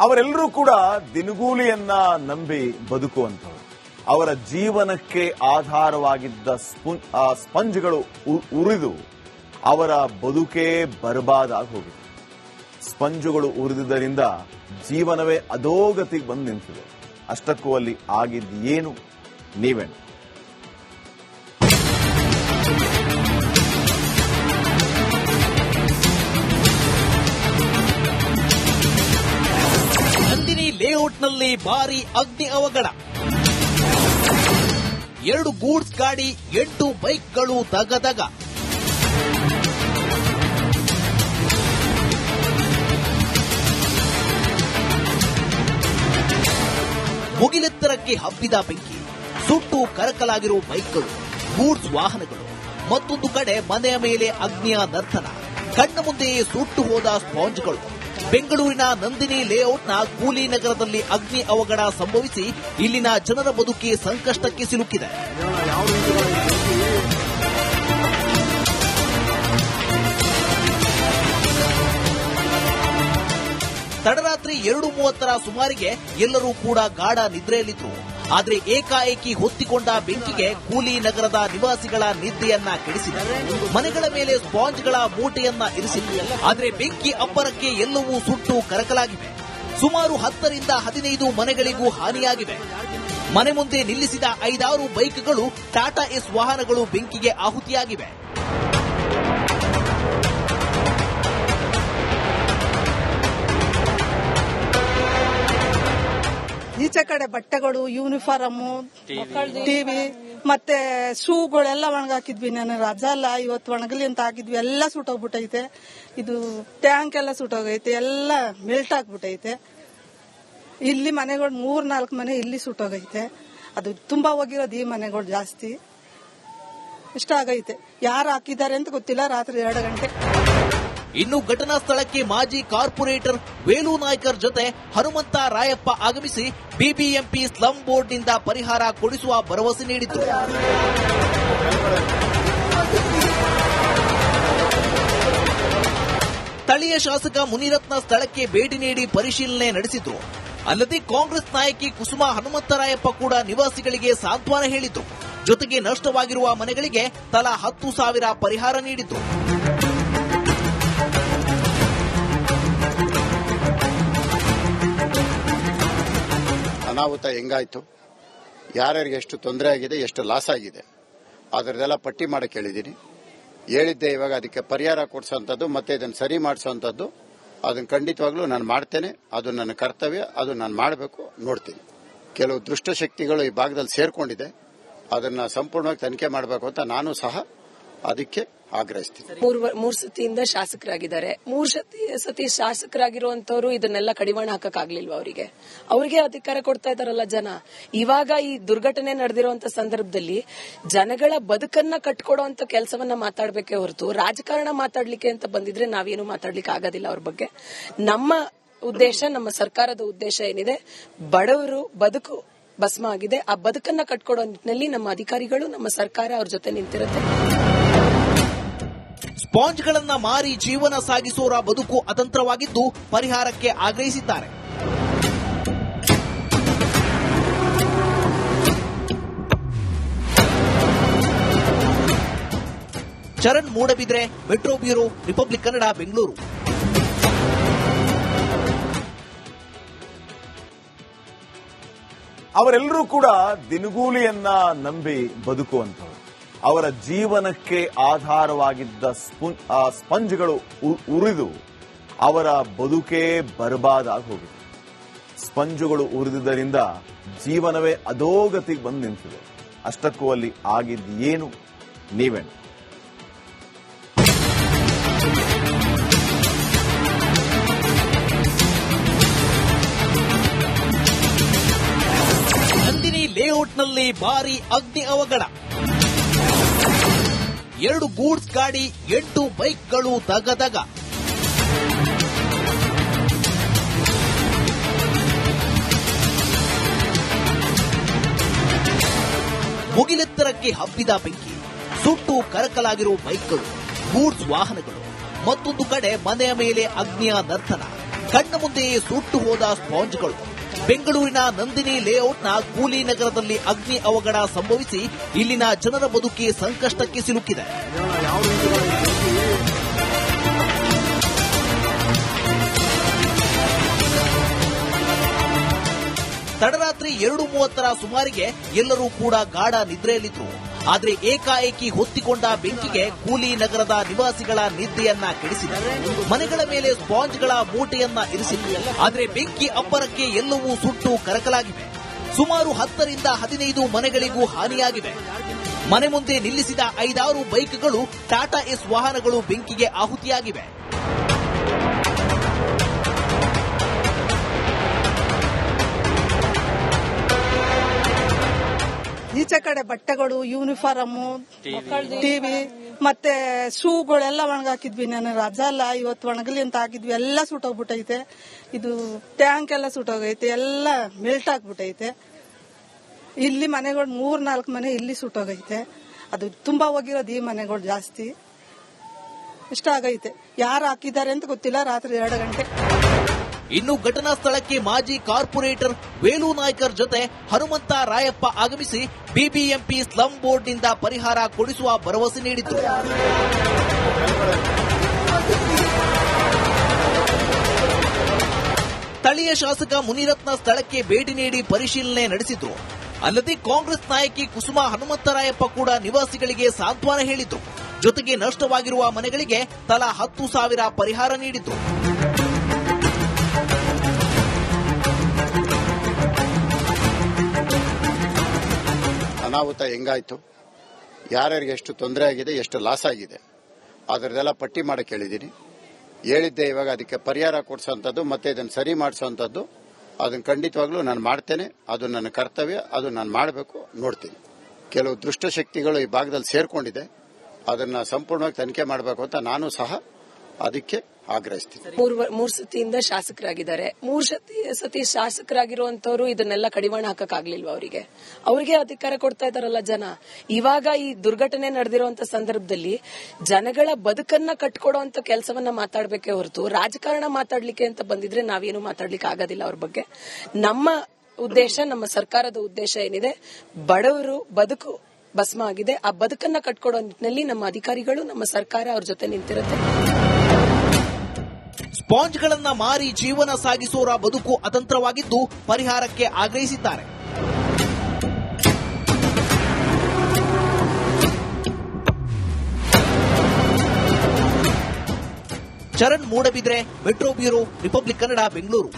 ಅವರೆಲ್ಲರೂ ಕೂಡ ದಿನಗೂಲಿಯನ್ನ ನಂಬಿ ಬದುಕುವಂಥವ್ರು. ಅವರ ಜೀವನಕ್ಕೆ ಆಧಾರವಾಗಿದ್ದ ಸ್ಪಂಜ್ಗಳು ಉರಿದು ಅವರ ಬದುಕೇ ಬರ್ಬಾದಾಗಿ ಹೋಗಿದೆ. ಸ್ಪಂಜುಗಳು ಉರಿದುದರಿಂದ ಜೀವನವೇ ಅಧೋಗತಿಗೆ ಬಂದು ನಿಂತಿದೆ. ಅಷ್ಟಕ್ಕೂ ಅಲ್ಲಿ ಆಗಿದ್ದೇನು ನೀವೇನು? ನಂದಿನಿ ಲೇಔಟ್ನಲ್ಲಿ ಭಾರಿ ಅಗ್ನಿ ಅವಘಡ. 2 ಗೂಡ್ಸ್ ಗಾಡಿ, 8 ಬೈಕ್ಗಳು ದಗದಗ. ಮುಗಿಲೆತ್ತರಕ್ಕೆ ಹಬ್ಬಿದ ಬೆಂಕಿ, ಸುಟ್ಟು ಕರಕಲಾಗಿರುವ ಬೈಕ್ಗಳು, ಗೂಡ್ಸ್ ವಾಹನಗಳು. ಮತ್ತೊಂದು ಕಡೆ ಮನೆಯ ಮೇಲೆ ಅಗ್ನಿಯ ನರ್ತನ, ಕಣ್ಣ ಮುಂದೆಯೇ ಸುಟ್ಟು ಹೋದ ಸ್ಪಾಂಜ್ಗಳು. ಬೆಂಗಳೂರಿನ ನಂದಿನಿ ಲೇಔಟ್ನ ಕೂಲಿ ನಗರದಲ್ಲಿ ಅಗ್ನಿ ಅವಘಡ ಸಂಭವಿಸಿ ಇಲ್ಲಿನ ಜನರ ಬದುಕಿ ಸಂಕಷ್ಟಕ್ಕೆ ಸಿಲುಕಿದೆ. ತಡರಾತ್ರಿ 2:30 ಸುಮಾರಿಗೆ ಎಲ್ಲರೂ ಕೂಡ ಗಾಢ ನಿದ್ರೆಯಲ್ಲಿದ್ರು. ಆದರೆ ಏಕಾಏಕಿ ಹೊತ್ತಿಕೊಂಡ ಬೆಂಕಿಗೆ ಕೂಲಿ ನಗರದ ನಿವಾಸಿಗಳ ನಿದ್ದೆಯನ್ನ ಕೆಡಿಸಿದೆ. ಮನೆಗಳ ಮೇಲೆ ಸ್ಪಾಂಜ್ಗಳ ಮೂಟೆಯನ್ನ ಇರಿಸಿದೆ. ಆದರೆ ಬೆಂಕಿ ಅಬ್ಬರಕ್ಕೆ ಎಲ್ಲವೂ ಸುಟ್ಟು ಕರಕಲಾಗಿವೆ. ಸುಮಾರು 10 ರಿಂದ 15 ಮನೆಗಳಿಗೂ ಹಾನಿಯಾಗಿವೆ. ಮನೆ ಮುಂದೆ ನಿಲ್ಲಿಸಿದ 5-6 ಬೈಕ್ಗಳು, ಟಾಟಾ ಎಸ್ ವಾಹನಗಳು ಬೆಂಕಿಗೆ ಆಹುತಿಯಾಗಿವೆ. ಈಚೆ ಕಡೆ ಬಟ್ಟೆಗಳು, ಯೂನಿಫಾರ್ಮ್, ಟಿವಿ ಮತ್ತೆ ಶೂಗಳೆಲ್ಲ ಒಣಗಾಕಿದ್ವಿ. ನಾನು ರಜಾ ಅಲ್ಲ ಇವತ್ತು ಒಣಗಲಿ ಅಂತ ಹಾಕಿದ್ವಿ. ಎಲ್ಲ ಸುಟ್ಟೋಗ್ಬಿಟ್ಟೈತೆ. ಇದು ಟ್ಯಾಂಕ್ ಎಲ್ಲ ಸುಟ್ಟೋಗೈತೆ. ಎಲ್ಲ ಮೆಲ್ಟ್ ಆಗ್ಬಿಟ್ಟೈತೆ. ಇಲ್ಲಿ ಮನೆಗಳು 3-4 ಮನೆ ಇಲ್ಲಿ ಸುಟ್ಟೋಗೈತೆ. ಅದು ತುಂಬಾ ಹೋಗಿರೋದು ಈ ಮನೆಗಳು ಜಾಸ್ತಿ. ಇಷ್ಟ ಆಗೈತೆ. ಯಾರು ಹಾಕಿದ್ದಾರೆ ಅಂತ ಗೊತ್ತಿಲ್ಲ. ರಾತ್ರಿ 2 ಗಂಟೆ. ಇನ್ನು ಘಟನಾ ಸ್ಥಳಕ್ಕೆ ಮಾಜಿ ಕಾರ್ಪೊರೇಟರ್ ವೇಲು ನಾಯ್ಕರ್ ಜೊತೆ ಹನುಮಂತ ರಾಯಪ್ಪ ಆಗಮಿಸಿ ಬಿಬಿಎಂಪಿ ಸ್ಲಂ ಬೋರ್ಡ್ನಿಂದ ಪರಿಹಾರ ಕೊಡಿಸುವ ಭರವಸೆ ನೀಡಿದ್ರು. ಸ್ಥಳೀಯ ಶಾಸಕ ಮುನಿರತ್ನ ಸ್ಥಳಕ್ಕೆ ಭೇಟಿ ನೀಡಿ ಪರಿಶೀಲನೆ ನಡೆಸಿದ್ರು. ಅಲ್ಲದೆ ಕಾಂಗ್ರೆಸ್ ನಾಯಕಿ ಕುಸುಮಾ ಹನುಮಂತರಾಯಪ್ಪ ಕೂಡ ನಿವಾಸಿಗಳಿಗೆ ಸಾಂತ್ವನ ಹೇಳಿದ್ರು. ಜೊತೆಗೆ ನಷ್ಟವಾಗಿರುವ ಮನೆಗಳಿಗೆ ತಲಾ 10,000 ಪರಿಹಾರ ನೀಡಿದ್ರು. ಅನಾಹುತ ಹೆಂಗಾಯ್ತು, ಯಾರ್ಯಾರಿಗೆ ಎಷ್ಟು ತೊಂದರೆ ಆಗಿದೆ, ಎಷ್ಟು ಲಾಸ್ ಆಗಿದೆ, ಅದರದೆಲ್ಲ ಪಟ್ಟಿ ಮಾಡಕ್ಕೆ ಹೇಳಿದ್ದೀನಿ. ಹೇಳಿದ್ದೆ. ಇವಾಗ ಅದಕ್ಕೆ ಪರಿಹಾರ ಕೊಡಿಸೋಂಥದ್ದು ಮತ್ತೆ ಇದನ್ನು ಸರಿ ಮಾಡಿಸೋಂಥದ್ದು ಅದನ್ನು ಖಂಡಿತವಾಗ್ಲೂ ನಾನು ಮಾಡ್ತೇನೆ. ಅದು ನನ್ನ ಕರ್ತವ್ಯ. ಅದು ನಾನು ಮಾಡಬೇಕು, ನೋಡ್ತೀನಿ. ಕೆಲವು ದುಷ್ಟಶಕ್ತಿಗಳು ಈ ಭಾಗದಲ್ಲಿ ಸೇರ್ಕೊಂಡಿದೆ. ಅದನ್ನ ಸಂಪೂರ್ಣವಾಗಿ ತನಿಖೆ ಮಾಡಬೇಕು ಅಂತ ನಾನು ಸಹ ಅದಕ್ಕೆ ಆಗ್ರಹಿಸ್ತೀನಿ. 3 ಸತಿಯಿಂದ ಶಾಸಕರಾಗಿದ್ದಾರೆ. 3 ಸತಿ ಶಾಸಕರಾಗಿರುವಂತವ್ರು ಇದನ್ನೆಲ್ಲ ಕಡಿವಾಣ ಹಾಕಕ್ಕಾಗ್ಲಿಲ್ವಾ? ಅವರಿಗೆ ಅಧಿಕಾರ ಕೊಡ್ತಾ ಇದಾರಲ್ಲ ಜನ. ಇವಾಗ ಈ ದುರ್ಘಟನೆ ನಡೆದಿರುವಂತ ಸಂದರ್ಭದಲ್ಲಿ ಜನಗಳ ಬದುಕನ್ನ ಕಟ್ಕೊಡುವಂತ ಕೆಲಸವನ್ನ ಮಾತಾಡ್ಬೇಕೇ ಹೊರತು ರಾಜಕಾರಣ ಮಾತಾಡ್ಲಿಕ್ಕೆ ಅಂತ ಬಂದಿದ್ರೆ ನಾವೇನು ಮಾತಾಡ್ಲಿಕ್ಕೆ ಆಗೋದಿಲ್ಲ ಅವ್ರ ಬಗ್ಗೆ. ನಮ್ಮ ಉದ್ದೇಶ, ನಮ್ಮ ಸರ್ಕಾರದ ಉದ್ದೇಶ ಏನಿದೆ, ಬಡವರು ಬದುಕು ಭಸ್ಮ ಆಗಿದೆ. ಆ ಬದುಕನ್ನ ಕಟ್ಕೊಡೋ ನಿಟ್ಟಿನಲ್ಲಿ ನಮ್ಮ ಅಧಿಕಾರಿಗಳು, ನಮ್ಮ ಸರ್ಕಾರ ಅವ್ರ ಜೊತೆ ನಿಂತಿರುತ್ತೆ. ಸ್ಪಾಂಜ್ಗಳನ್ನ ಮಾರಿ ಜೀವನ ಸಾಗಿಸೋರ ಬದುಕು ಅತಂತ್ರವಾಗಿದ್ದು ಪರಿಹಾರಕ್ಕೆ ಆಗ್ರಹಿಸಿದ್ದಾರೆ. Charan Moodbidri, metro bureau, republic Kannada, Bengaluru. ಅವರೆಲ್ಲರೂ ಕೂಡ ದಿನಗೂಲಿಯನ್ನ ನಂಬಿ ಬದುಕುವಂಥವ್ರು. ಅವರ ಜೀವನಕ್ಕೆ ಆಧಾರವಾಗಿದ್ದ ಸ್ಪಂಜ್ಗಳು ಉರಿದು ಅವರ ಬದುಕೇ ಬರ್ಬಾದಾಗಿ ಹೋಗಿದೆ. ಸ್ಪಂಜುಗಳು ಉರಿದುದರಿಂದ ಜೀವನವೇ ಅಧೋಗತಿಗೆ ಬಂದು ನಿಂತಿದೆ. ಅಷ್ಟಕ್ಕೂ ಅಲ್ಲಿ ಆಗಿದ್ದೇನು ನೀವೇನು? ನಂದಿನಿ ಲೇಔಟ್ನಲ್ಲಿ ಭಾರಿ ಅಗ್ನಿ ಅವಘಡ. 2 ಗೂಡ್ಸ್ ಗಾಡಿ, 8 ಬೈಕ್ಗಳು ದಗದಗ. ಮುಗಿಲೆತ್ತರಕ್ಕೆ ಹಬ್ಬಿದ ಬೆಂಕಿ, ಸುಟ್ಟು ಕರಕಲಾಗಿರುವ ಬೈಕ್ಗಳು, ಗೂಡ್ಸ್ ವಾಹನಗಳು. ಮತ್ತೊಂದು ಕಡೆ ಮನೆಯ ಮೇಲೆ ಅಗ್ನಿಯ ನರ್ತನ, ಕಣ್ಣ ಮುಂದೆಯೇ ಸುಟ್ಟು ಹೋದ ಸ್ಪಾಂಜ್ಗಳು. ಬೆಂಗಳೂರಿನ ನಂದಿನಿ ಲೇಔಟ್ನ ಕೂಲಿ ನಗರದಲ್ಲಿ ಅಗ್ನಿ ಅವಘಡ ಸಂಭವಿಸಿ ಇಲ್ಲಿನ ಜನರ ಬದುಕಿ ಸಂಕಷ್ಟಕ್ಕೆ ಸಿಲುಕಿದೆ. ತಡರಾತ್ರಿ 2:30 ಸುಮಾರಿಗೆ ಎಲ್ಲರೂ ಕೂಡ ಗಾಢ ನಿದ್ರೆಯಲ್ಲಿದ್ರು. ಆದರೆ ಏಕಾಏಕಿ ಹೊತ್ತಿಕೊಂಡ ಬೆಂಕಿಗೆ ಕೂಲಿ ನಗರದ ನಿವಾಸಿಗಳ ನಿದ್ದೆಯನ್ನ ಕೆಡಿಸಿದೆ. ಮನೆಗಳ ಮೇಲೆ ಸ್ಪಾಂಜ್ಗಳ ಮೂಟೆಯನ್ನ ಇರಿಸಿದೆ. ಆದರೆ ಬೆಂಕಿ ಅಬ್ಬರಕ್ಕೆ ಎಲ್ಲವೂ ಸುಟ್ಟು ಕರಕಲಾಗಿವೆ. ಸುಮಾರು 10 ರಿಂದ 15 ಮನೆಗಳಿಗೂ ಹಾನಿಯಾಗಿವೆ. ಮನೆ ಮುಂದೆ ನಿಲ್ಲಿಸಿದ 5-6 ಬೈಕ್ಗಳು, ಟಾಟಾ ಎಸ್ ವಾಹನಗಳು ಬೆಂಕಿಗೆ ಆಹುತಿಯಾಗಿವೆ. ಈಚೆ ಕಡೆ ಬಟ್ಟೆಗಳು, ಯೂನಿಫಾರ್ಮು, ಟಿವಿ ಮತ್ತೆ ಶೂಗಳೆಲ್ಲ ಒಣಗಾಕಿದ್ವಿ. ನಾನು ರಜಾ ಅಲ್ಲ, ಇವತ್ತು ಒಣಗಲಿ ಅಂತ ಹಾಕಿದ್ವಿ. ಎಲ್ಲ ಸುಟ್ಟೋಗ್ಬಿಟ್ಟೈತೆ. ಇದು ಟ್ಯಾಂಕ್ ಎಲ್ಲ ಸುಟ್ಟೋಗೈತೆ, ಎಲ್ಲ ಮೆಲ್ಟ್ ಆಗ್ಬಿಟ್ಟೈತೆ. ಇಲ್ಲಿ ಮನೆಗಳು 3-4 ಮನೆ ಇಲ್ಲಿ ಸುಟ್ಟೋಗೈತೆ. ಅದು ತುಂಬಾ ಹೋಗಿರೋದು ಈ ಮನೆಗಳು ಜಾಸ್ತಿ. ಇಷ್ಟ ಆಗೈತೆ. ಯಾರು ಹಾಕಿದ್ದಾರೆ ಅಂತ ಗೊತ್ತಿಲ್ಲ. ರಾತ್ರಿ 2 ಗಂಟೆ. ಇನ್ನು ಘಟನಾ ಸ್ಥಳಕ್ಕೆ ಮಾಜಿ ಕಾರ್ಪೊರೇಟರ್ ವೇಲು ನಾಯ್ಕರ್ ಜೊತೆ ಹನುಮಂತ ರಾಯಪ್ಪ ಆಗಮಿಸಿ ಬಿಬಿಎಂಪಿ ಸ್ಲಂ ಬೋರ್ಡ್ನಿಂದ ಪರಿಹಾರ ಕೊಡಿಸುವ ಭರವಸೆ ನೀಡಿದ್ರು. ಸ್ಥಳೀಯ ಶಾಸಕ ಮುನಿರತ್ನ ಸ್ಥಳಕ್ಕೆ ಭೇಟಿ ನೀಡಿ ಪರಿಶೀಲನೆ ನಡೆಸಿದ್ರು. ಅಲ್ಲದೆ ಕಾಂಗ್ರೆಸ್ ನಾಯಕಿ ಕುಸುಮಾ ಹನುಮಂತರಾಯಪ್ಪ ಕೂಡ ನಿವಾಸಿಗಳಿಗೆ ಸಾಂತ್ವನ ಹೇಳಿದ್ರು. ಜೊತೆಗೆ ನಷ್ಟವಾಗಿರುವ ಮನೆಗಳಿಗೆ ತಲಾ 10,000 ಪರಿಹಾರ ನೀಡಿದ್ರು. ಅನಾಹುತ ಹೆಂಗಾಯ್ತು, ಯಾರ್ಯಾರಿಗೆ ಎಷ್ಟು ತೊಂದರೆ ಆಗಿದೆ, ಎಷ್ಟು ಲಾಸ್ ಆಗಿದೆ, ಅದರದೆಲ್ಲ ಪಟ್ಟಿ ಮಾಡಕ್ಕೆ ಹೇಳಿದ್ದೀನಿ. ಹೇಳಿದ್ದೆ ಇವಾಗ ಅದಕ್ಕೆ ಪರಿಹಾರ ಕೊಡಿಸೋಂಥದ್ದು ಮತ್ತೆ ಇದನ್ನು ಸರಿ ಮಾಡಿಸೋಂಥದ್ದು ಅದನ್ನು ಖಂಡಿತವಾಗ್ಲೂ ನಾನು ಮಾಡ್ತೇನೆ. ಅದು ನನ್ನ ಕರ್ತವ್ಯ, ಅದು ನಾನು ಮಾಡಬೇಕು, ನೋಡ್ತೀನಿ. ಕೆಲವು ದುಷ್ಟಶಕ್ತಿಗಳು ಈ ಭಾಗದಲ್ಲಿ ಸೇರ್ಕೊಂಡಿದೆ, ಅದನ್ನ ಸಂಪೂರ್ಣವಾಗಿ ತನಿಖೆ ಮಾಡಬೇಕು ಅಂತ ನಾನು ಸಹ ಅದಕ್ಕೆ ಆಗ್ರಹಿಸ್ತೀನಿ. 3 ಸತಿಯಿಂದ ಶಾಸಕರಾಗಿದ್ದಾರೆ. 3 ಸತಿ ಶಾಸಕರಾಗಿರುವಂತವ್ರು ಇದನ್ನೆಲ್ಲ ಕಡಿವಾಣ ಹಾಕಕ್ಕಾಗ್ಲಿಲ್ವಾ ಅವರಿಗೆ ಅಧಿಕಾರ ಕೊಡ್ತಾ ಇದಾರಲ್ಲ ಜನ. ಇವಾಗ ಈ ದುರ್ಘಟನೆ ನಡೆದಿರುವಂತ ಸಂದರ್ಭದಲ್ಲಿ ಜನಗಳ ಬದುಕನ್ನ ಕಟ್ಕೊಡುವಂತ ಕೆಲಸವನ್ನ ಮಾತಾಡ್ಬೇಕೇ ಹೊರತು ರಾಜಕಾರಣ ಮಾತಾಡ್ಲಿಕ್ಕೆ ಅಂತ ಬಂದಿದ್ರೆ ನಾವೇನು ಮಾತಾಡ್ಲಿಕ್ಕೆ ಆಗೋದಿಲ್ಲ ಅವ್ರ ಬಗ್ಗೆ. ನಮ್ಮ ಉದ್ದೇಶ, ನಮ್ಮ ಸರ್ಕಾರದ ಉದ್ದೇಶ ಏನಿದೆ, ಬಡವರು ಬದುಕು ಭಸ್ಮ ಆಗಿದೆ, ಆ ಬದುಕನ್ನ ಕಟ್ಕೊಡೋ ನಿಟ್ಟಿನಲ್ಲಿ ನಮ್ಮ ಅಧಿಕಾರಿಗಳು, ನಮ್ಮ ಸರ್ಕಾರ ಅವ್ರ ಜೊತೆ ನಿಂತಿರುತ್ತೆ. ಸ್ಪಾಂಜ್ಗಳನ್ನ ಮಾರಿ ಜೀವನ ಸಾಗಿಸೋರ ಬದುಕು ಅತಂತ್ರವಾಗಿದ್ದು ಪರಿಹಾರಕ್ಕೆ ಆಗ್ರಹಿಸಿದ್ದಾರೆ. Charan Moodbidri, metro bureau, republic Kannada, Bengaluru.